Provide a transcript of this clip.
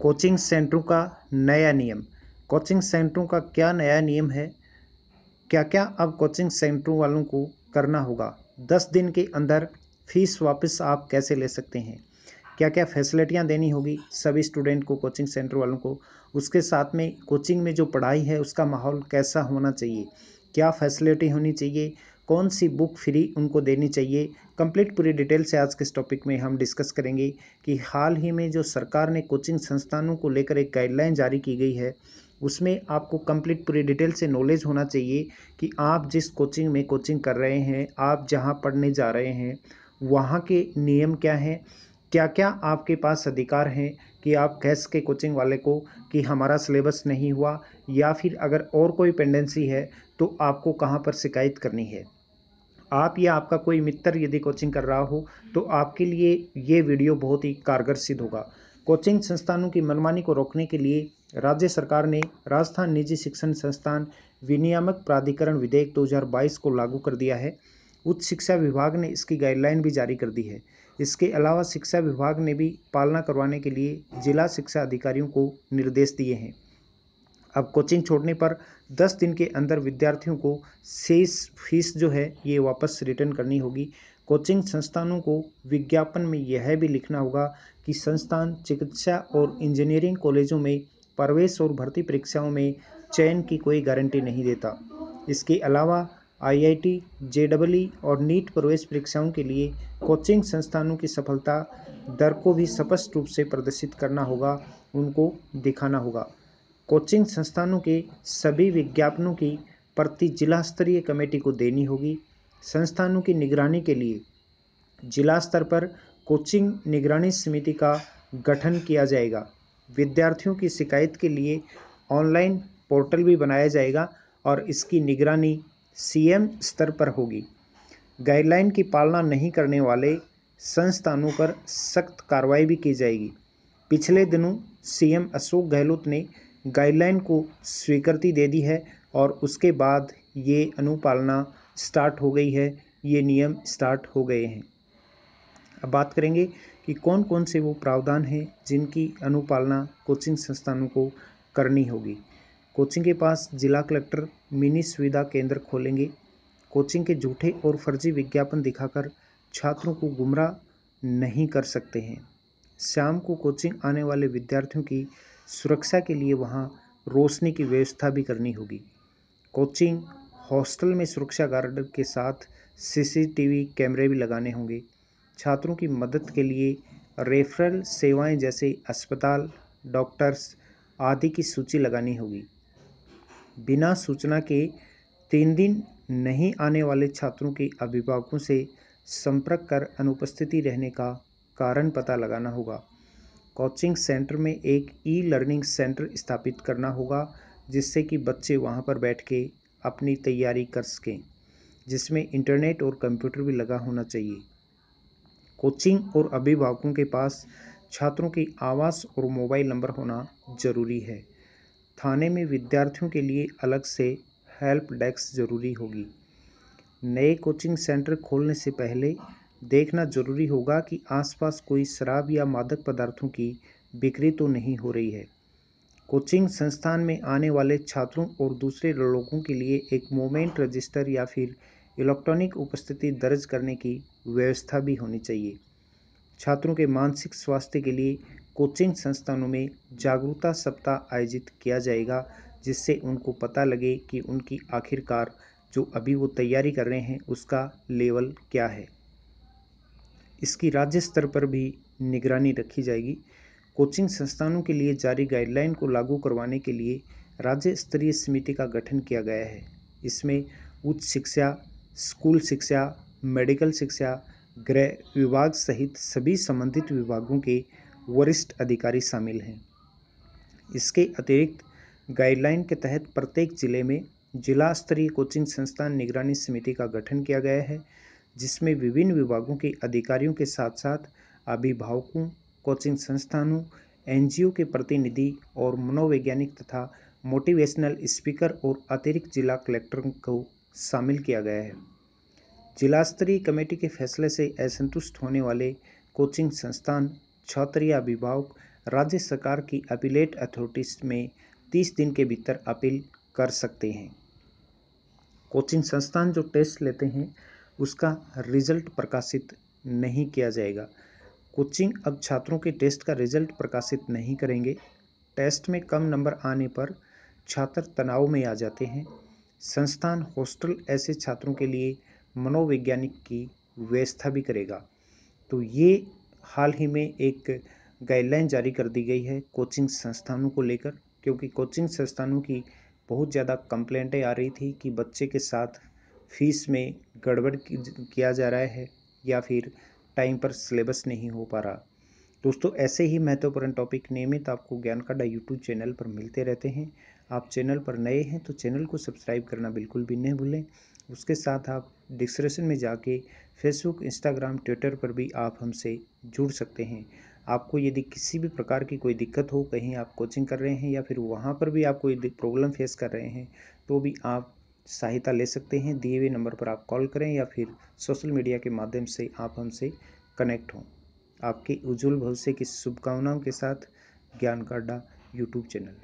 Coaching सेंटरों का नया नियम। कोचिंग सेंटरों का क्या नया नियम है? क्या क्या अब कोचिंग सेंटरों वालों को करना होगा? 10 दिन के अंदर फीस वापस आप कैसे ले सकते हैं? क्या क्या फैसिलिटियां देनी होगी सभी स्टूडेंट को, कोचिंग सेंटर वालों को? उसके साथ में कोचिंग में जो पढ़ाई है उसका माहौल कैसा होना चाहिए? क्या फैसिलिटी होनी चाहिए? कौन सी बुक फ्री उनको देनी चाहिए? कंप्लीट पूरी डिटेल से आज के इस टॉपिक में हम डिस्कस करेंगे कि हाल ही में जो सरकार ने कोचिंग संस्थानों को लेकर एक गाइडलाइन जारी की गई है, उसमें आपको कंप्लीट पूरी डिटेल से नॉलेज होना चाहिए कि आप जिस कोचिंग में कोचिंग कर रहे हैं, आप जहां पढ़ने जा रहे हैं, वहां के नियम क्या हैं, क्या क्या आपके पास अधिकार हैं कि आप कह सके कोचिंग वाले को कि हमारा सिलेबस नहीं हुआ, या फिर अगर और कोई पेंडेंसी है तो आपको कहां पर शिकायत करनी है। आप या आपका कोई मित्र यदि कोचिंग कर रहा हो तो आपके लिए ये वीडियो बहुत ही कारगर सिद्ध होगा। कोचिंग संस्थानों की मनमानी को रोकने के लिए राज्य सरकार ने राजस्थान निजी शिक्षण संस्थान विनियामक प्राधिकरण विधेयक 2022 को लागू कर दिया है। उच्च शिक्षा विभाग ने इसकी गाइडलाइन भी जारी कर दी है। इसके अलावा शिक्षा विभाग ने भी पालना करवाने के लिए जिला शिक्षा अधिकारियों को निर्देश दिए हैं। अब कोचिंग छोड़ने पर 10 दिन के अंदर विद्यार्थियों को शेष फीस जो है ये वापस रिटर्न करनी होगी। कोचिंग संस्थानों को विज्ञापन में यह भी लिखना होगा कि संस्थान चिकित्सा और इंजीनियरिंग कॉलेजों में प्रवेश और भर्ती परीक्षाओं में चयन की कोई गारंटी नहीं देता। इसके अलावा आईआईटी, जेईई और नीट प्रवेश परीक्षाओं के लिए कोचिंग संस्थानों की सफलता दर को भी स्पष्ट रूप से प्रदर्शित करना होगा, उनको दिखाना होगा। कोचिंग संस्थानों के सभी विज्ञापनों की प्रति जिला स्तरीय कमेटी को देनी होगी। संस्थानों की निगरानी के लिए जिला स्तर पर कोचिंग निगरानी समिति का गठन किया जाएगा। विद्यार्थियों की शिकायत के लिए ऑनलाइन पोर्टल भी बनाया जाएगा और इसकी निगरानी सीएम स्तर पर होगी। गाइडलाइन की पालना नहीं करने वाले संस्थानों पर सख्त कार्रवाई भी की जाएगी। पिछले दिनों सीएम अशोक गहलोत ने गाइडलाइन को स्वीकृति दे दी है और उसके बाद ये अनुपालना स्टार्ट हो गई है, ये नियम स्टार्ट हो गए हैं। अब बात करेंगे कि कौन कौन से वो प्रावधान हैं जिनकी अनुपालना कोचिंग संस्थानों को करनी होगी। कोचिंग के पास जिला कलेक्टर मिनी सुविधा केंद्र खोलेंगे। कोचिंग के झूठे और फर्जी विज्ञापन दिखाकर छात्रों को गुमराह नहीं कर सकते हैं। शाम को कोचिंग आने वाले विद्यार्थियों की सुरक्षा के लिए वहां रोशनी की व्यवस्था भी करनी होगी। कोचिंग हॉस्टल में सुरक्षा गार्ड के साथ सीसीटीवी कैमरे भी लगाने होंगे। छात्रों की मदद के लिए रेफरल सेवाएं जैसे अस्पताल, डॉक्टर्स आदि की सूची लगानी होगी। बिना सूचना के 3 दिन नहीं आने वाले छात्रों के अभिभावकों से संपर्क कर अनुपस्थिति रहने का कारण पता लगाना होगा। कोचिंग सेंटर में एक ई लर्निंग सेंटर स्थापित करना होगा जिससे कि बच्चे वहां पर बैठ के अपनी तैयारी कर सकें, जिसमें इंटरनेट और कंप्यूटर भी लगा होना चाहिए। कोचिंग और अभिभावकों के पास छात्रों की आवास और मोबाइल नंबर होना जरूरी है। थाने में विद्यार्थियों के लिए अलग से हेल्प डेस्क जरूरी होगी। नए कोचिंग सेंटर खोलने से पहले देखना जरूरी होगा कि आसपास कोई शराब या मादक पदार्थों की बिक्री तो नहीं हो रही है। कोचिंग संस्थान में आने वाले छात्रों और दूसरे लोगों के लिए एक मोमेंट रजिस्टर या फिर इलेक्ट्रॉनिक उपस्थिति दर्ज करने की व्यवस्था भी होनी चाहिए। छात्रों के मानसिक स्वास्थ्य के लिए कोचिंग संस्थानों में जागरूकता सप्ताह आयोजित किया जाएगा, जिससे उनको पता लगे कि उनकी आखिरकार जो अभी वो तैयारी कर रहे हैं उसका लेवल क्या है। इसकी राज्य स्तर पर भी निगरानी रखी जाएगी। कोचिंग संस्थानों के लिए जारी गाइडलाइन को लागू करवाने के लिए राज्य स्तरीय समिति का गठन किया गया है। इसमें उच्च शिक्षा, स्कूल शिक्षा, मेडिकल शिक्षा, गृह विभाग सहित सभी संबंधित विभागों के वरिष्ठ अधिकारी शामिल हैं। इसके अतिरिक्त गाइडलाइन के तहत प्रत्येक जिले में जिला स्तरीय कोचिंग संस्थान निगरानी समिति का गठन किया गया है, जिसमें विभिन्न विभागों के अधिकारियों के साथ साथ अभिभावकों, कोचिंग संस्थानों, एनजीओ के प्रतिनिधि और मनोवैज्ञानिक तथा मोटिवेशनल स्पीकर और अतिरिक्त जिला कलेक्टर को शामिल किया गया है। जिला स्तरीय कमेटी के फैसले से असंतुष्ट होने वाले कोचिंग संस्थान, छात्र या अभिभावक राज्य सरकार की अपीलेट अथॉरिटीज में 30 दिन के भीतर अपील कर सकते हैं। कोचिंग संस्थान जो टेस्ट लेते हैं उसका रिजल्ट प्रकाशित नहीं किया जाएगा। कोचिंग अब छात्रों के टेस्ट का रिजल्ट प्रकाशित नहीं करेंगे। टेस्ट में कम नंबर आने पर छात्र तनाव में आ जाते हैं। संस्थान हॉस्टल ऐसे छात्रों के लिए मनोवैज्ञानिक की व्यवस्था भी करेगा। तो ये हाल ही में एक गाइडलाइन जारी कर दी गई है कोचिंग संस्थानों को लेकर, क्योंकि कोचिंग संस्थानों की बहुत ज़्यादा कंप्लेंटें आ रही थी कि बच्चे के साथ फीस में गड़बड़ किया जा रहा है या फिर टाइम पर सिलेबस नहीं हो पा रहा। दोस्तों, ऐसे ही महत्वपूर्ण टॉपिक नियमित आपको ज्ञान का अड्डा यूट्यूब चैनल पर मिलते रहते हैं। आप चैनल पर नए हैं तो चैनल को सब्सक्राइब करना बिल्कुल भी नहीं भूलें। उसके साथ आप डिस्क्रिप्शन में जाके फेसबुक, इंस्टाग्राम, ट्विटर पर भी आप हमसे जुड़ सकते हैं। आपको यदि किसी भी प्रकार की कोई दिक्कत हो, कहीं आप कोचिंग कर रहे हैं या फिर वहाँ पर भी आप कोई प्रॉब्लम फेस कर रहे हैं, तो भी आप सहायता ले सकते हैं। दिए हुए नंबर पर आप कॉल करें या फिर सोशल मीडिया के माध्यम से आप हमसे कनेक्ट हों। आपके उज्जवल भविष्य की शुभकामनाओं के साथ ज्ञान का अड्डा यूट्यूब चैनल।